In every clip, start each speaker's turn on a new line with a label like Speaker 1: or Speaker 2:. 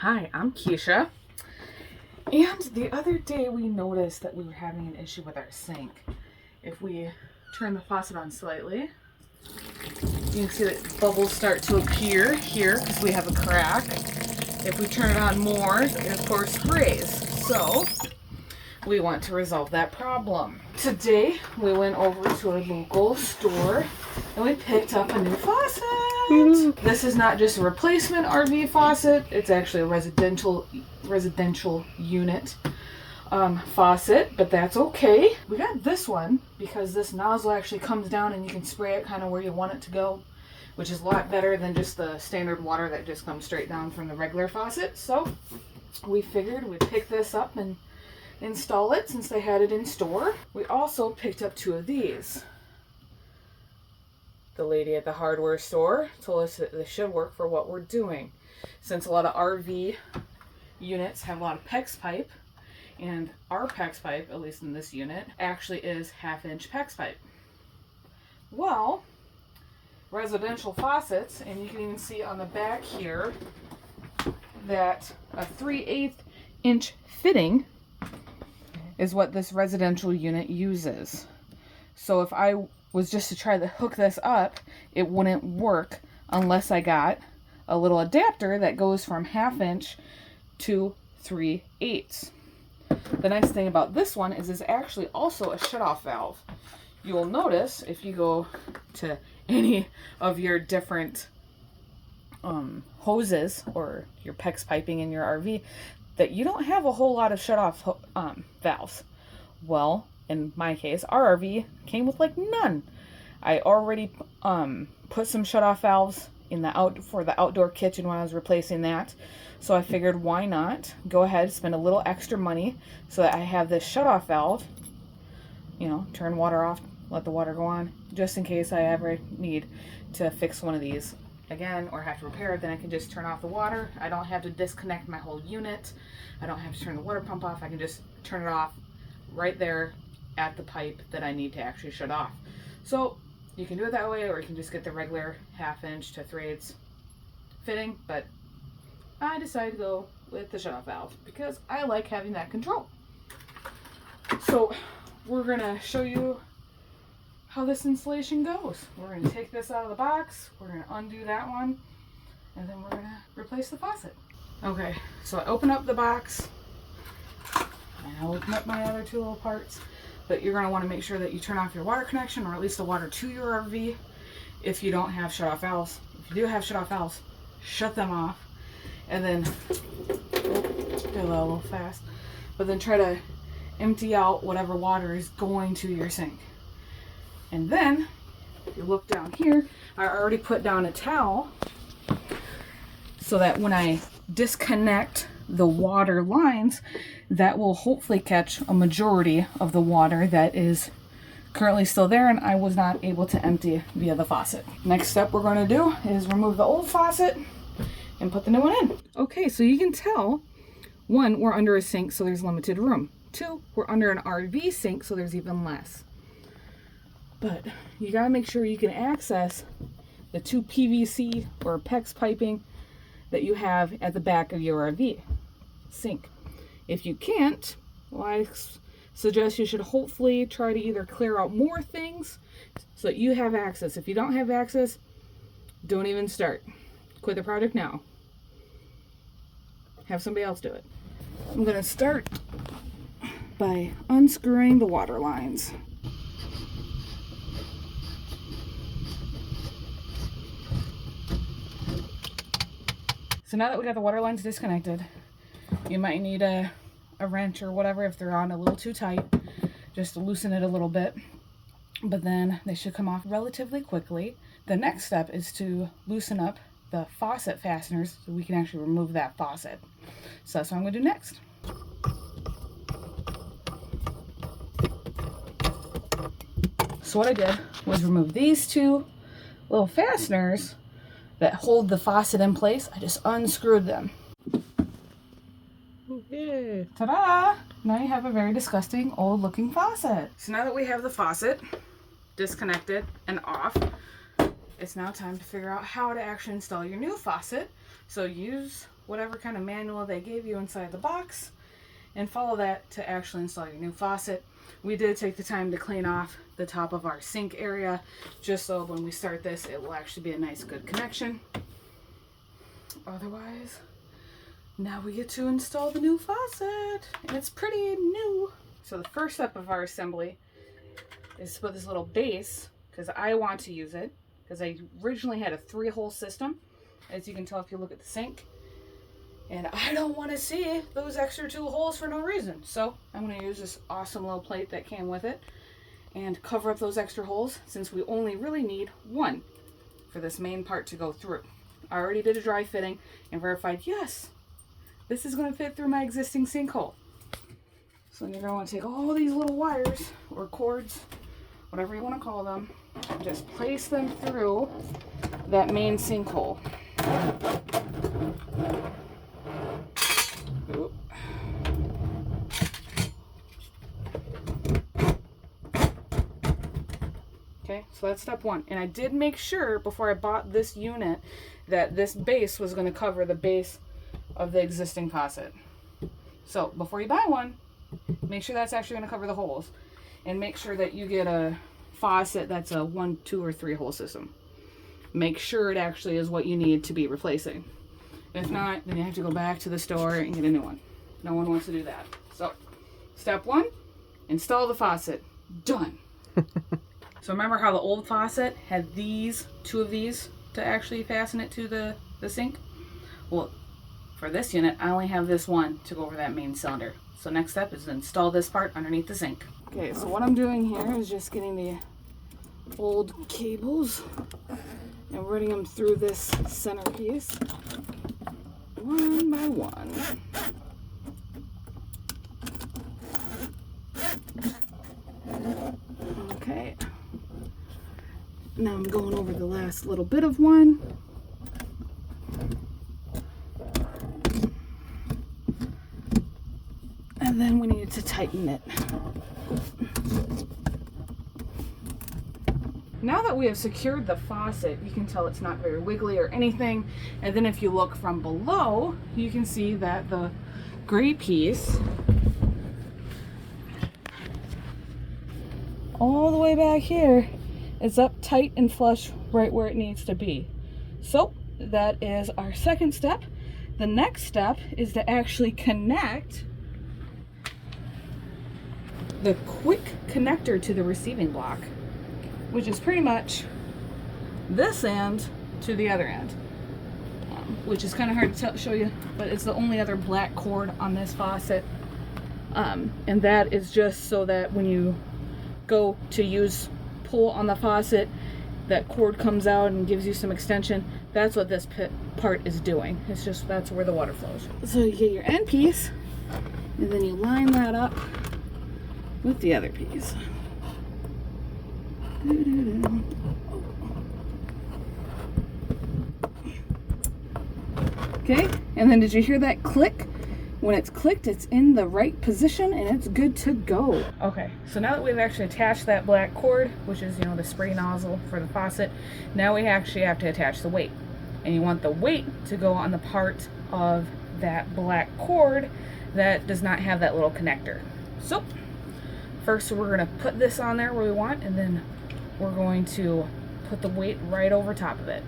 Speaker 1: Hi, I'm Keisha. And the other day we noticed that we were having an issue with our sink. If we turn the faucet on slightly, you can see that bubbles start to appear here because we have a crack. If we turn it on more, it of course sprays. So we want to resolve that problem. Today we went over to a local store and we picked up a new faucet. This is not just a replacement RV faucet, it's actually a residential unit faucet, but that's okay. We got this one because this nozzle actually comes down and you can spray it kind of where you want it to go, which is a lot better than just the standard water that just comes straight down from the regular faucet. So we figured we'd pick this up and install it since they had it in store. We also picked up two of these. The lady at the hardware store told us that this should work for what we're doing. Since a lot of RV units have a lot of PEX pipe, and our PEX pipe, at least in this unit, actually is 1/2-inch PEX pipe. Well, residential faucets, and you can even see on the back here that a 3/8-inch fitting is what this residential unit uses. So if I was just to try to hook this up, it wouldn't work unless I got a little adapter that goes from 1/2-inch to 3/8. The nice thing about this one is it's actually also a shutoff valve. You will notice if you go to any of your different hoses or your PEX piping in your RV that you don't have a whole lot of shutoff valves. Well, in my case, our RV came with like none. I already put some shutoff valves in for the outdoor kitchen when I was replacing that. So I figured why not go ahead, spend a little extra money so that I have this shutoff valve, turn water off, let the water go on, just in case I ever need to fix one of these again or have to repair it. Then I can just turn off the water. I don't have to disconnect my whole unit. I don't have to turn the water pump off. I can just turn it off right there at the pipe that I need to actually shut off. So you can do it that way, or you can just get the regular 1/2-inch to 3/8 fitting, but I decided to go with the shutoff valve because I like having that control. So we're gonna show you how this installation goes. We're gonna take this out of the box, we're gonna undo that one, and then we're gonna replace the faucet. Okay, so I open up the box, and I'll open up my other two little parts. But you're going to want to make sure that you turn off your water connection, or at least the water to your RV, if you don't have shutoff valves. If you do have shutoff valves, shut them off, and then did a little fast. But then try to empty out whatever water is going to your sink. And then if you look down here, I already put down a towel so that when I disconnect the water lines, that will hopefully catch a majority of the water that is currently still there and I was not able to empty via the faucet. Next step we're going to do is remove the old faucet and put the new one in. Okay, so you can tell, 1, we're under a sink, so there's limited room. 2, we're under an RV sink, so there's even less. But you got to make sure you can access the 2 PVC or PEX piping that you have at the back of your RV sink. If you can't, well, I suggest you should hopefully try to either clear out more things so that you have access. If you don't have access, don't even start. Quit the project now. Have somebody else do it. I'm going to start by unscrewing the water lines. So now that we got the water lines disconnected, you might need a wrench or whatever if they're on a little too tight, just to loosen it a little bit. But then they should come off relatively quickly. The next step is to loosen up the faucet fasteners so we can actually remove that faucet. So that's what I'm going to do next. So what I did was remove these 2 little fasteners that hold the faucet in place. I just unscrewed them. Yeah. Ta-da! Now you have a very disgusting old looking faucet. So now that we have the faucet disconnected and off, it's now time to figure out how to actually install your new faucet. So use whatever kind of manual they gave you inside the box and follow that to actually install your new faucet. We did take the time to clean off the top of our sink area just so when we start this it will actually be a nice good connection. Otherwise, now we get to install the new faucet, and it's pretty new. So the first step of our assembly is to put this little base, because I want to use it, because I originally had a 3-hole system, as you can tell if you look at the sink. And I don't want to see those extra 2 holes for no reason. So I'm going to use this awesome little plate that came with it and cover up those extra holes, since we only really need 1 for this main part to go through. I already did a dry fitting and verified, yes, this is going to fit through my existing sinkhole. So you're going to want to take all these little wires or cords, whatever you want to call them, and just place them through that main sinkhole. Oop. Okay, so that's step 1. And I did make sure before I bought this unit that this base was going to cover the base of the existing faucet. So before you buy one, make sure that's actually going to cover the holes. And make sure that you get a faucet that's a 1, 2, or 3 hole system. Make sure it actually is what you need to be replacing. If not, then you have to go back to the store and get a new one. No one wants to do that. So, step 1, install the faucet. Done. So remember how the old faucet had these, 2 of these to actually fasten it to the sink? Well, for this unit, I only have this one to go over that main cylinder. So next step is to install this part underneath the sink. Okay, so what I'm doing here is just getting the old cables and running them through this centerpiece one by one. Okay. Now I'm going over the last little bit of one. And then we need to tighten it. Now that we have secured the faucet, you can tell it's not very wiggly or anything. And then if you look from below, you can see that the gray piece all the way back here is up tight and flush right where it needs to be. So that is our second step. The next step is to actually connect the quick connector to the receiving block, which is pretty much this end to the other end, which is kind of hard to show you, but it's the only other black cord on this faucet. And that is just so that when you go to pull on the faucet, that cord comes out and gives you some extension. That's what this part is doing. It's just, that's where the water flows. So you get your end piece, and then you line that up with the other piece. Okay, and then did you hear that click? When it's clicked, it's in the right position and it's good to go. Okay, so now that we've actually attached that black cord, which is, the spray nozzle for the faucet, now we actually have to attach the weight. And you want the weight to go on the part of that black cord that does not have that little connector. So, first we're going to put this on there where we want, and then we're going to put the weight right over top of it.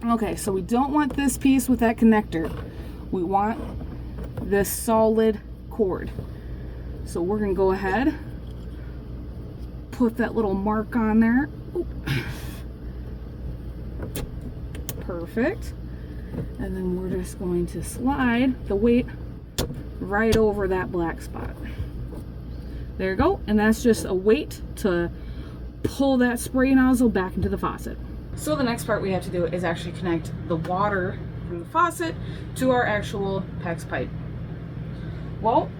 Speaker 1: Okay, so we don't want this piece with that connector. We want this solid cord. So we're going to go ahead, put that little mark on there. Oop. Perfect. And then we're just going to slide the weight right over that black spot. There you go. And that's just a weight to pull that spray nozzle back into the faucet. So the next part we have to do is actually connect the water from the faucet to our actual PEX pipe. Well,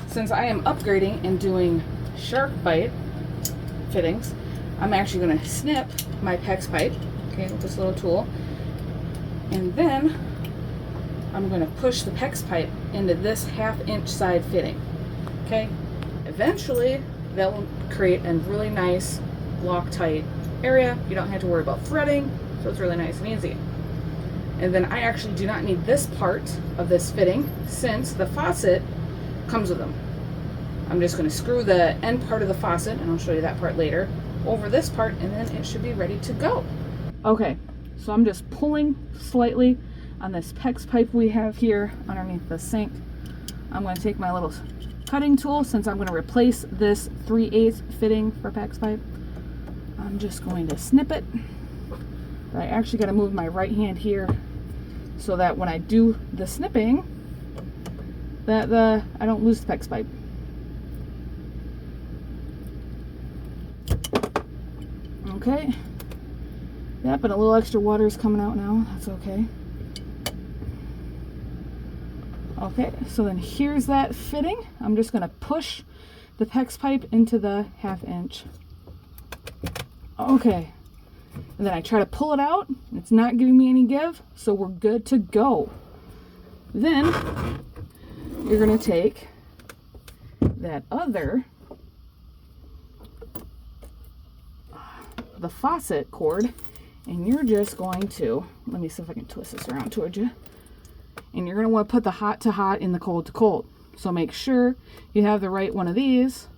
Speaker 1: since I am upgrading and doing shark bite fittings, I'm actually going to snip my PEX pipe, okay, with this little tool, and then I'm going to push the PEX pipe into this 1/2 inch side fitting. Okay, eventually that will create a really nice Loctite area. You don't have to worry about threading, so it's really nice and easy. And then I actually do not need this part of this fitting since the faucet comes with them. I'm just going to screw the end part of the faucet, and I'll show you that part later, over this part, and then it should be ready to go. Okay, so I'm just pulling slightly on this PEX pipe we have here underneath the sink. I'm going to take my little cutting tool since I'm going to replace this 3/8 fitting for PEX pipe. I'm just going to snip it. But I actually got to move my right hand here so that when I do the snipping, that I don't lose the PEX pipe. Okay. Yep, and a little extra water is coming out now. That's okay. Okay, so then here's that fitting. I'm just going to push the PEX pipe into the 1/2 inch. Okay. And then I try to pull it out. It's not giving me any give, so we're good to go. Then you're going to take that other, the faucet cord, and you're just going to, let me see if I can twist this around towards you. And you're going to want to put the hot to hot in the cold to cold. So make sure you have the right one of these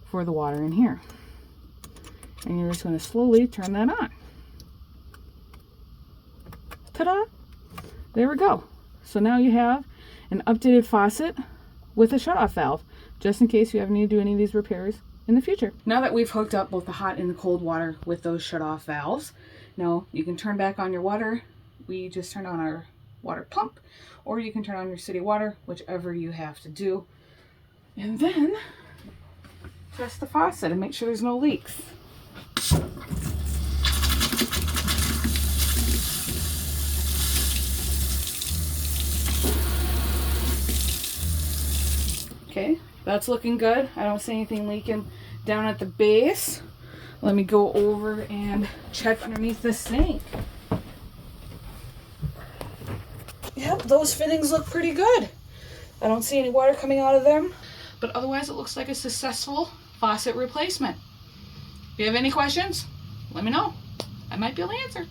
Speaker 1: for the water in here. And you're just going to slowly turn that on. Ta-da! There we go. So now you have an updated faucet with a shutoff valve, just in case you ever need to do any of these repairs in the future. Now that we've hooked up both the hot and the cold water with those shutoff valves, now you can turn back on your water. We just turned on our water pump, or you can turn on your city water, whichever you have to do. And then test the faucet and make sure there's no leaks. Okay, that's looking good. I don't see anything leaking down at the base. Let me go over and check underneath the sink. Yep, those fittings look pretty good. I don't see any water coming out of them, but otherwise it looks like a successful faucet replacement. If you have any questions, let me know. I might be able to answer.